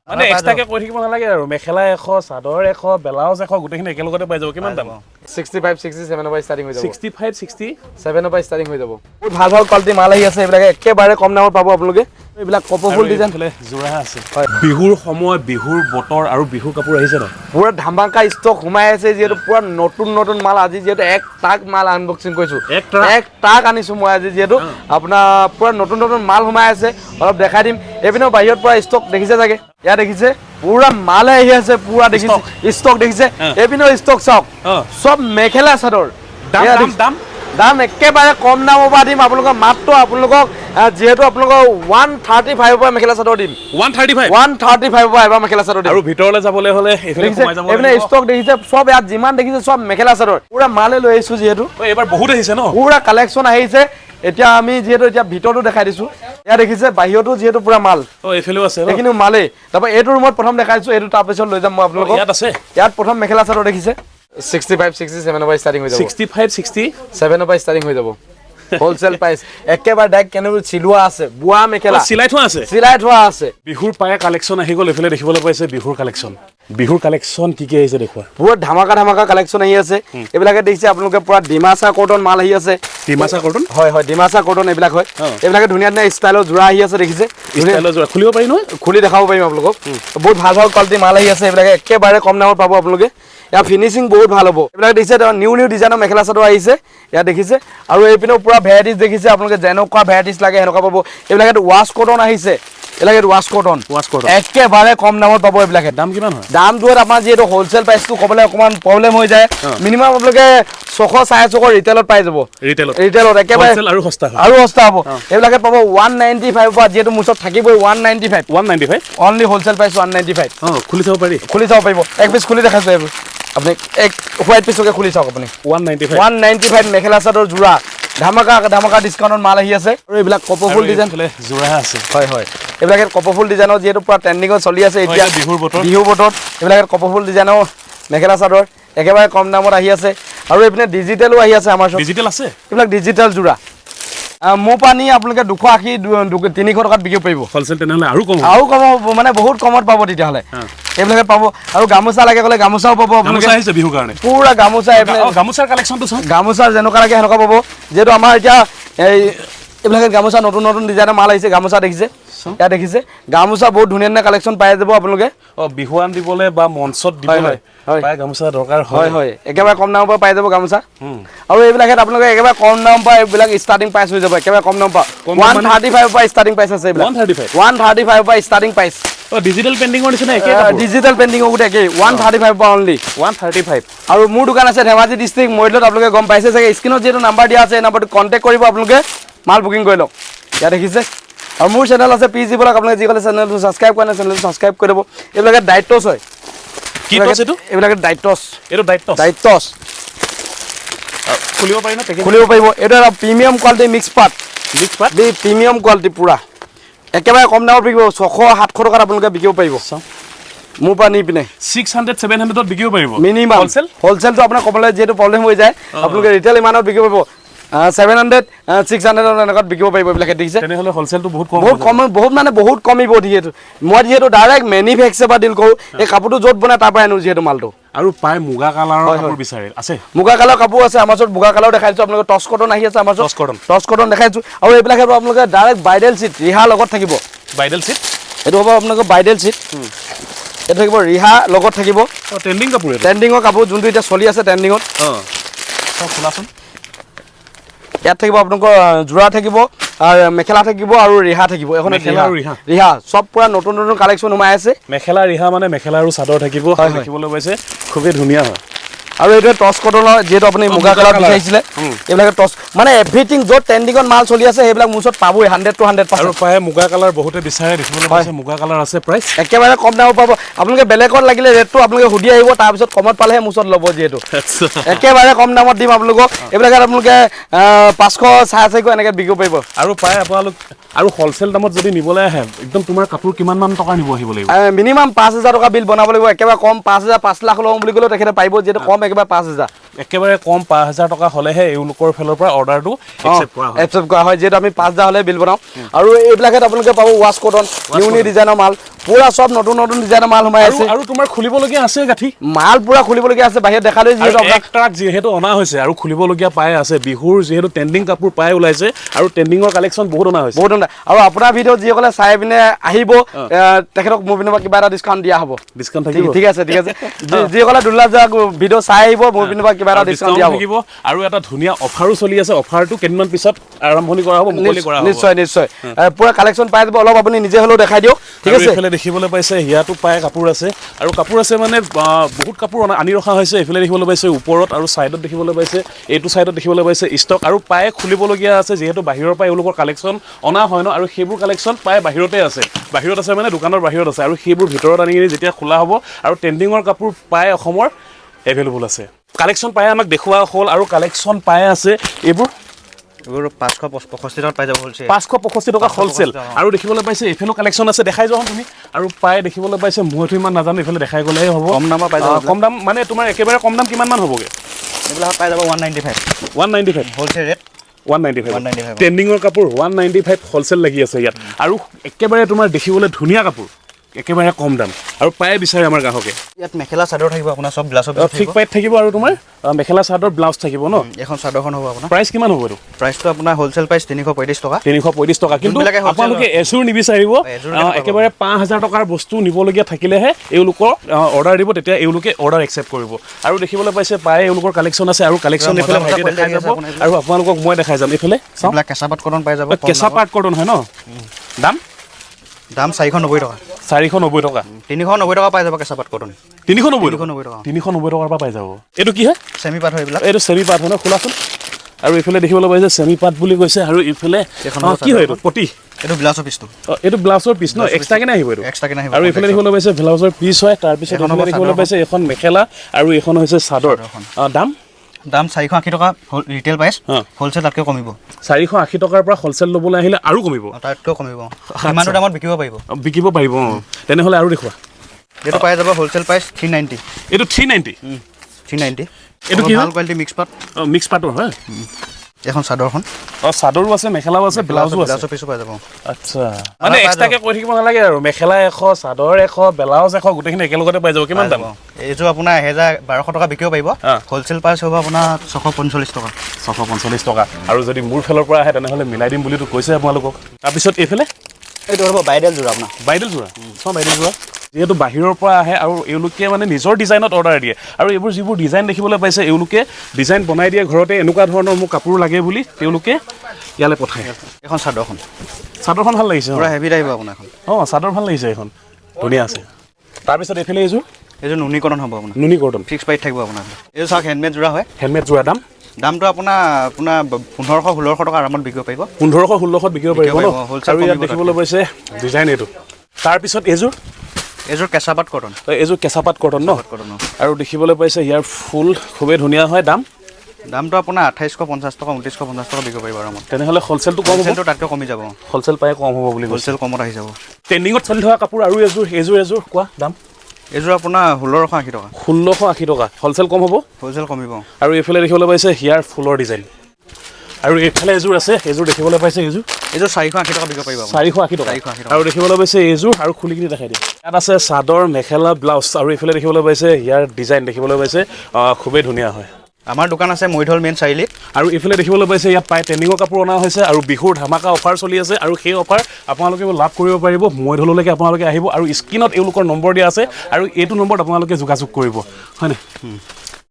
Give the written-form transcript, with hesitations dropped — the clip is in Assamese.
মানে এক্সট্ৰাকে কৈ থাকিব নালাগে আৰু মেখেলা 100 চাদৰ 100 ব্লাউজ 100 গোটেইখিনি একেলগতে পাই যাব কিমান দাম 65 67 পৰা ষ্টাৰ্টিং হৈ যাব 65 67 পৰা ষ্টাৰ্টিং হৈ যাব বহুত ভাল ভাল কোৱালিটি মাল আহি আছে এইবিলাক একেবাৰে কম দামত পাব আপোনালোকে এইবিলাক কপৰফুল ডিজাইন জোৰা আছে বিহুৰ সময় বিহুৰ বতৰ আৰু বিহুৰ কাপোৰ আহিছে ন পুৰা ধামাকা ষ্টক সোমাই আছে যিহেতু পুৰা নতুন নতুন মাল আজি যিহেতু এক টাক মাল আনবক্সিং কৰিছো এক টাক আনিছো মই আজি যিহেতু আপোনাৰ পুৰা নতুন নতুন মাল সোমাই আছে অলপ দেখাই দিম এইপিনেও বাহিৰত পুৰা ষ্টক দেখিছে চাগে ইয়াত দেখিছে পুৰা মাল আহি আছে পুৰা দেখিছে ষ্টক দেখিছে এইপিনেও ষ্টক চাওক সব মেখেলা চাদৰ দাম দাম একেবাৰে কম দামৰ পৰা দিম আপোনালোকক মাত্ৰ আপোনালোকক যেহেতু আপোনালোকক 135 পৰা মেখেলা চাদৰ দিম 135 পৰা এবাৰ মেখেলা চাদৰ দিম আৰু ভিতৰলৈ যাবলৈ হলে এইফালে সোমাই যাব এইপিনে ষ্টক দেখিছে সব ইয়াত যিমান দেখিছে সব মেখেলা চাদৰ পুৰা মালে লৈ আহিছো যিহেতু এবাৰ বহুত আহিছে ন পুৰা কালেকশ্যন আহিছে এতিয়া আমি যেহেতু এতিয়া ভিতৰটো দেখাই দিছো ইয়াত দেখিছে বাহিৰতো যেহেতু পুৰা মাল এইফালেও আছে এইখিনি মালেই তাৰপৰা এইটো ৰুমত প্ৰথম দেখাইছো এইটো তাৰপিছত লৈ যাম মই আপোনালোকক ইয়াত আছে ইয়াত প্ৰথম মেখেলা চাদৰ দেখিছে 65 67 পৰা ষ্টাৰ্টিং হৈ যাব 65 67 পৰা ষ্টাৰ্টিং হৈ যাব হোলসেল প্ৰাইস একেবাৰে ডাইৰেক্ট কেনেকৈ চিলোৱা আছে বুৱা মেখেলা চিলাই থোৱা আছে বিহুৰ পায়ে কালেকশ্যন আহি গ'ল এফালে দেখিবলৈ পাইছে বিহুৰ কালেকশ্যন কি আহিছে দেখুৱা পুৰা ধামাকা কালেকশ্যন আহি আছে এইবিলাকে দেখিছে আপোনালোকে পুৰা ডিমাচা কটন মাল আহি আছে ডিমাচা কটন হয় ডিমাচা কটন এইবিলাক হয় এইবিলাকে ধুনীয়া ধুনীয়া ষ্টাইলৰ জোৰা আহি আছে দেখিছে ষ্টাইলৰ জোৰা খুলিব পাৰি নহয় খুলি দেখাব পাৰিম আপোনালোকক বহুত ভাল ভাল কোৱালিটি মাল আহি আছে এইবিলাকে একেবাৰে কম দামত পাব আপোনালোকে ইয়াৰ ফিনিচিং বহুত ভাল হ'ব এইবিলাক দেখিছে নিউ ডিজাইনৰ মেখেলা চাদৰ আহিছে ইয়াত দেখিছে আৰু এইপিনেও পুৰা ভেৰাইটিজ দেখিছে আপোনালোকে যেনেকুৱা ভেৰাইটিজ লাগে সেনেকুৱা পাব এইবিলাকে ৱাছ কটন আহিছে এইবিলাকে ৱাছ কটন একেবাৰে কম দামত পাব এইবিলাকে দাম কিমান হয় দামটো আপোনাৰ যিহেতু হোলচেল প্ৰাইচটো ক'বলৈ অকণমান প্ৰব্লেম হৈ যায় মিনিমাম আপোনালোকে 600 450 ৰিটেইলত পাই যাব ৰিটেইলত একেবাৰে আৰু সস্তা হ'ব এইবিলাকে পাব 195 পৰা যিহেতু মুছত থাকিবই 195 অনলি হোলচেল প্ৰাইচ 195 খুলি চাব পাৰিব এক পিচ খুলি দেখাইছো এইবোৰ আপুনি এক হোৱাইট পিচকে খুলি চাওক আপুনি 195 মেখেলা চাদৰ জোৰা ধামাকা ডিসকাউন্টত মাল আহি আছে আৰু এইবিলাক কপৰফুল ডিজাইন জোৰা আছে হয় এইবিলাকে কপৰফুল ডিজাইনৰ যেহেতু পুৰা ট্ৰেন্ডিংত চলি আছে এতিয়া বিহুৰ বতৰ এইবিলাকে কপৰফুল ডিজাইনৰ মেখেলা চাদৰ একেবাৰে কম দামত আহি আছে আৰু এইপিনে ডিজিটেলো আহি আছে আমাৰ ডিজিটেল আছে এইবিলাক ডিজিটেল জোৰা মোৰ পানী আপোনালোকে 280 300 টকাত বিকিব পাৰিব হোলসেল তেনেহলে আৰু কম মানে বহুত কমত পাব তেতিয়াহলে এইবিলাকে পাব আৰু গামোচা লাগে ক'লে গামোচাও পাব গামোচা আহিছে বিহু কাৰণে পুৰা গামোচা গামোচাৰ কালেকশ্যনটো চাওক গামোচাৰ যেনেকুৱা লাগে সেনেকুৱা পাব যেহেতু আমাৰ এতিয়া এইবিলাকে গামোচা নতুন ডিজাইনৰ মাল আহিছে গামোচা দেখিছে ইয়াত দেখিছে গামোচা বহুত ধুনীয়া কালেকশ্যন পাই যাব আপোনালোকে বিহুৱান দিবলৈ বা মঞ্চত দিবলৈ পাই গামোচা দৰকাৰ হয় একেবাৰে কম দামৰ পৰা পাই যাব গামোচা আৰু এইবিলাকে আপোনালোকে একেবাৰে কম দামৰ পৰা এইবিলাক ষ্টাৰ্টিং প্ৰাইচ হৈ যাব একেবাৰে কম দামৰ পৰা 135 পৰা ষ্টাৰ্টিং প্ৰাইচ আছে এইবিলাক 135 পৰা ষ্টাৰ্টিং প্ৰাইচ ডিজিটেল পেইন্টিংৰ নিচিনা একে ডিজিটেল পেইন্টিংৰ গুটে একে 135 পৰা অনলি 135 আৰু মোৰ দোকান আছে ধেমাজি ডিস্ট্ৰিক্ট মৰিলত আপোনালোকে গম পাইছে চাগে স্ক্ৰীনত যেটো নাম্বাৰ দিয়া আছে এই নাম্বাৰটো কন্টাক্ট কৰিব আপোনালোকে মাল বুকিং কৰি লওক ইয়াত দেখিছে আৰু মোৰ চেনেল আছে পিজি ব্লগ আপোনালোকে যি ক'লে চেনেলটো ছাবস্ক্ৰাইব কৰা নাই চেনেলটো ছাবস্ক্ৰাইব কৰি দিব এইবিলাকে দায়িত্বছ হয় কি টছ এটো এইবিলাকে দায়িত্বছ দায়িত্বছ খুলিব পাৰি না খুলিব পাৰিব এটা প্ৰিমিয়াম কোৱালিটি মিক্স পাট দি প্ৰিমিয়াম কোৱালিটি পুৰা একেবাৰে কম দামত বিকিব 600 700 টকাত আপোনালোকে বিকিব পাৰিব মোৰ পৰা নি পিনে 600 700 ত বিকিব পাৰিব মিনিমাম হোলসেলটো আপোনাৰ ক'বলৈ যেটো প্ৰব্লেম হৈ যায় আপোনালোকে ৰিটেইল ইমানত বিকিব পাৰিব 700 600 এনেকৈ বিকিব পাৰিব এইবিলাকে দেখিছে তেনেহলে হোলসেলটো বহুত কমিব যিহেতু মই যিহেতু ডাইৰেক্ট মেনুফেকচাৰ পৰা ডিল কৰোঁ এই কাপোৰটো য'ত বনাই তাৰ পৰা আনো যিহেতু মালটো আৰু পাই মুগা কালাৰৰ কাপোৰ বিচাৰে আছে মুগা কালাৰৰ কাপোৰ আছে আমাৰ ওচৰত মুগা কালাৰ দেখাইছো আপোনালোকে টচ কটন আহি আছে আমাৰ টচ কটন দেখাইছো আৰু এইবিলাক আপোনালোকে ডাইৰেক্ট ব্ৰাইডেল সিট ৰিহা লগত থাকিব ব্ৰাইডেল সিট এইটো হ'ব আপোনালোকৰ ব্ৰাইডেল সিট এইটো থাকিব ৰিহা লগত থাকিব ট্ৰেন্ডিংৰ কাপোৰ যোনটো এতিয়া চলি আছে ট্ৰেন্ডিংত খোলাচোন ইয়াত থাকিব আপোনালোকৰ জোৰা থাকিব আৰু মেখেলা থাকিব আৰু ৰিহা থাকিব এখন ৰিহা সব পুৰা নতুন কালেকশ্যন সোমাই আছে মেখেলা ৰিহা মানে মেখেলা আৰু চাদৰ থাকিব দেখিবলৈ পাইছে খুবেই ধুনীয়া হয় আৰু এইটো টচ কটনৰ যেটো আপুনি মুগা কালাৰ বিচাৰিছিলে এইবিলাক টচ মানে এভৰিথিং য'ত ট্ৰেন্ডিংত মাল চলি আছে সেইবিলাক মুছত পাবই 100 to 100 আৰু পায় মুগা কালাৰ বহুতে বিচাৰে দেখিবলৈ পাইছে মুগা কালাৰ আছে প্ৰাইস একেবাৰে কম দামত পাব আপোনালোকে বেলেগত লাগিলে ৰেটটো আপোনালোকে সুধি আহিব তাৰ পিছত কমত পালেহে মুছত ল'ব যেটো একেবাৰে কম দামত দিম আপোনালোকক এইবিলাক আপোনালোকে 500 450 এনেকৈ বিকিব পাৰিব আৰু পায় আপোনালোক আৰু হোলসেল দামত যদি নিবলৈ আহে একদম তোমাৰ কাপোৰ কিমান মান টকা নিব আহিব লাগিব মিনিমাম 5000 টকা বিল বনাব লাগিব একেবাৰে কম 5000 5 লাখ লম বুলি ক'লে তেখেতে পাইব যেটো কম একেবাৰে 5000 একেবাৰে কম 5000 টকা হলেহে এওঁলোকৰ ফেলৰ পৰা অৰ্ডাৰটো একচেপ্ট কৰা হয় যেটো আমি 5000 হলে বিল বনাও আৰু এইবিলাকে আপোনালোকে পাব ৱাছ কটন নিউ ডিজাইনৰ মাল পুৰা চব নতুন নতুন ডিজাইনৰ মাল সোমাই আছে আৰু তোমাৰ খুলিবলগীয়া আছে গাঠি মাল পুৰা খুলিবলগীয়া আছে বাহিৰত দেখালে যিহেতু এক ট্ৰাক যিহেতু অনা হৈছে আৰু খুলিবলগীয়া পাই আছে বিহুৰ যিহেতু ট্ৰেণ্ডিং কাপোৰ পাই ওলাইছে আৰু ট্ৰেণ্ডিঙৰ কালেকশ্যন বহুত অনা হৈছে বহুত আৰু আপোনাৰ ভিডিঅ' যিসকলে চাই পিনে আহিব তেখেতক মোৰ পিনৰ পৰা কিবা এটা ডিছকাউণ্ট দিয়া হ'ব ডিছকাউণ্ট থাকিব ঠিক আছে যিসকলে দুলা যোৱা ভিডিঅ' চাই আহিব মোৰ পিনৰ পৰা কিবা এটা ডিছকাউণ্ট দিয়া হ'ব থাকিব আৰু এটা ধুনীয়া অফাৰো চলি আছে অফাৰটো কেইদিনমান পিছত আৰম্ভণি কৰা হ'ব মুকলি কৰা হ'ব নিশ্চয় পুৰা কালেকশ্যন পাই যাব অলপ আপুনি নিজে হ'লেও দেখাই দিয়ক ঠিক আছে এইফালে দেখিবলৈ পাইছে ইয়াতো পায় কাপোৰ আছে আৰু কাপোৰ আছে মানে বহুত কাপোৰ আনি ৰখা হৈছে এইফালে দেখিবলৈ পাইছে ওপৰত আৰু ছাইডত দেখিবলৈ পাইছে এইটো ছাইডত দেখিবলৈ পাইছে ষ্টক আৰু পায় খুলিবলগীয়া আছে যিহেতু বাহিৰৰ পৰা এওঁলোকৰ কালেকশ্যন অনা হয় ন আৰু সেইবোৰ কালেকশ্যন পায় বাহিৰতে আছে বাহিৰত আছে মানে দোকানৰ বাহিৰত আছে আৰু সেইবোৰ ভিতৰত আনি কিনি যেতিয়া খোলা হ'ব আৰু ট্ৰেণ্ডিঙৰ কাপোৰ পায় অসমৰ এভেইলেবল আছে কালেকশ্যন পায় আমাক দেখুওৱা হ'ল আৰু কালেকশ্যন পাই আছে এইবোৰ 565 টকাত পাই যাব হ'লচেল 565 টকা হ'লচেল আৰু দেখিবলৈ পাইছে এইফালেও কালেকশ্যন আছে দেখাই যোৱা তুমি আৰু পাই দেখিবলৈ পাইছে মইতো ইমান নাজানো এইফালে দেখাই গ'লেহে হ'ব কম দামত পাই যাব কম দাম মানে তোমাৰ একেবাৰে কম দাম কিমান মান হ'বগে এইবিলাক পাই যাব 195 হ'লচেল ৰেট 195 ট্ৰেণ্ডিঙৰ কাপোৰ 195 হ'লচেল লাগি আছে ইয়াত আৰু একেবাৰে তোমাৰ দেখিবলৈ ধুনীয়া কাপোৰ একেবাৰে কম দাম আৰু পাই বিচাৰে আমাৰ গ্ৰাহকে ইয়াত মেখেলা চাদৰ থাকিব আপোনাৰ সব ব্লাউজৰ ফিক পাইট থাকিব আৰু তোমাৰ মেখেলা চাদৰ ব্লাউজ থাকিব ন এখন চাদৰখন হ'ব আপোনাৰ প্ৰাইচ কিমান হ'ব এইটো প্ৰাইচটো আপোনাৰ হ'লচেল প্ৰাইচ 335 টকা 335 টকা কিন্তু আপোনালোকে এজোৰ নিবিচাৰিব একেবাৰে 5000 টকাৰ বস্তু নিবলগীয়া থাকিলেহে এওঁলোকৰ অৰ্ডাৰ দিব তেতিয়া এওঁলোকে অৰ্ডাৰ একচেপ্ট কৰিব আৰু দেখিবলৈ পাইছে পাই এওঁলোকৰ কালেকশ্যন আছে আৰু কালেকশ্যন এইফালে ভাইটি দেখাই যাব আৰু আপোনালোকক মই দেখাই যাম এইফালে এইবিলাক কেঁচা পাট কটন পাই যাব কেঁচা পাট কটন হয় ন দাম 490 টকা 490 টকা 390 টকা পাই যাব কেঁচা পাট কটন 390 টকা 390 টকাৰ পৰা পাই যাব এইটো কি হয় চেমি পাট হয় এইবিলাক এইটো চেমি পাট হয় ন খোলাচোন আৰু এইফালে দেখিবলৈ পাইছে চেমি পাট বুলি কৈছে আৰু এইফালে কি হয় এইটো পটি এইটো ব্লাউজৰ পিছটো এইটো ব্লাউজৰ পিছ ন এক্সট্ৰাকে নাহিব এইটো এক্সট্ৰাকে নাহিব আৰু এইফালে দেখিবলৈ পাইছে ব্লাউজৰ পিছ হয় তাৰপিছত এইফালে দেখিবলৈ পাইছে এখন মেখেলা আৰু এখন হৈছে চাদৰ দাম 480 টকা ৰিটেল প্ৰাইচ হ'লচেল তাতকৈ কমিব 480 টকাৰ পৰা হ'লচেল ল'বলৈ আহিলে আৰু কমিব তাতকৈ কমিব ইমানটো দামত বিকিব পাৰিব তেনেহ'লে আৰু দেখুৱা এইটো পাই যাব হ'লচেল প্ৰাইচ 390 এইটো 390 এইটো কি ভাল কোৱালিটি মিক্স পাটৰ হয় এখন চাদৰখন চাদৰো আছে মেখেলাও আছে ব্লাউজো আছে ব্লাউজৰ পিছো পাই যাব আচ্ছা মানে এক্সট্ৰাকে কৈ থাকিব নালাগে আৰু মেখেলা 100 চাদৰ 100 ব্লাউজ 100 গোটেইখিনি একেলগতে পাই যাব কিমান দাম এইযোৰ আপোনাৰ 1200 টকা বিকিব পাৰিব হ'লচেল প্ৰাইচ হ'ব আপোনাৰ 645 টকা 645 টকা আৰু যদি মোৰ ফালৰ পৰা আহে তেনেহ'লে মিলাই দিম বুলিতো কৈছে আপোনালোকক তাৰপিছত এইফালে এইটো হ'ব বাইডেল যোৰা আপোনাৰ বাইডেল যোৰা বাইডেল যোৰা যিহেতু বাহিৰৰ পৰা আহে আৰু এওঁলোকে মানে নিজৰ ডিজাইনত অৰ্ডাৰ দিয়ে আৰু এইবোৰ যিবোৰ ডিজাইন দেখিবলৈ পাইছে এওঁলোকে ডিজাইন বনাই দিয়ে ঘৰতে এনেকুৱা ধৰণৰ মোক কাপোৰ লাগে বুলি তেওঁলোকে ইয়ালৈ পঠায় এখন চাদৰখন ভাল লাগিছে পুৰা হেভি আহিব আপোনাৰ এখন চাদৰ ভাল লাগিছে এখন ধুনীয়া আছে তাৰপিছত এইফালে এইযোৰ নুনি কটন হ'ব আপোনাৰ নুনি কটন ফিক্স প্ৰাইচ থাকিব আপোনাৰ এইটো চাওক হেণ্ডমেড যোৰা হয় হেণ্ডমেড যোৰা দামটো আপোনাৰ 1500-1600 টকা আৰামত বিকিব পাৰিব 1500-1600 বিকিব পাৰিব ন আৰু ইয়াত দেখিবলৈ পাইছে ডিজাইন এইটো তাৰপিছত এইযোৰ কেঁচা পাট কটন এইযোৰ কেঁচা পাট কটন ন আৰু দেখিবলৈ পাইছে ইয়াৰ ফুল খুবেই ধুনীয়া হয় দামটো আপোনাৰ 2850 টকা 2950 টকা বিকিব পাৰিব আৰামত তেনেহ'লে হ'লচেলটো কম হ'ব তাতকৈ কমি যাব হ'লচেল পাই কম হ'ব বুলি হ'লচেল কমত আহি যাব ট্ৰেণ্ডিঙত চলি থকা কাপোৰ আৰু এইযোৰ কোৱা দাম এইযোৰ আপোনাৰ 1680 টকা 1680 টকা হ'লচেল কম হ'ব হ'লচেল কমিব আৰু এইফালে দেখিবলৈ পাইছে হিয়াৰ ফুলৰ ডিজাইন আৰু এইফালে এইযোৰ আছে এইযোৰ দেখিবলৈ পাইছে এইযোৰ 480 টকা বিকিব পাৰিব 480 টকা আৰু দেখিবলৈ পাইছে এইযোৰ আৰু খুলি কিনি দেখাই দিয়ে ইয়াত আছে চাদৰ মেখেলা ব্লাউজ আৰু এইফালে দেখিবলৈ পাইছে ইয়াৰ ডিজাইন দেখিবলৈ পাইছে খুবেই ধুনীয়া হয় আমাৰ দোকান আছে মৈধল মেইন চাৰিআলিত আৰু এইফালে দেখিবলৈ পাইছে ইয়াত পাই ট্ৰেণ্ডিঙৰ কাপোৰ অনা হৈছে আৰু বিহুৰ ধামাকা অফাৰ চলি আছে আৰু সেই অফাৰ আপোনালোকে লাভ কৰিব পাৰিব মৈধললৈকে আপোনালোকে আহিব আৰু স্ক্ৰীণত এওঁলোকৰ নম্বৰ দিয়া আছে আৰু এইটো নম্বৰত আপোনালোকে যোগাযোগ কৰিব হয়নে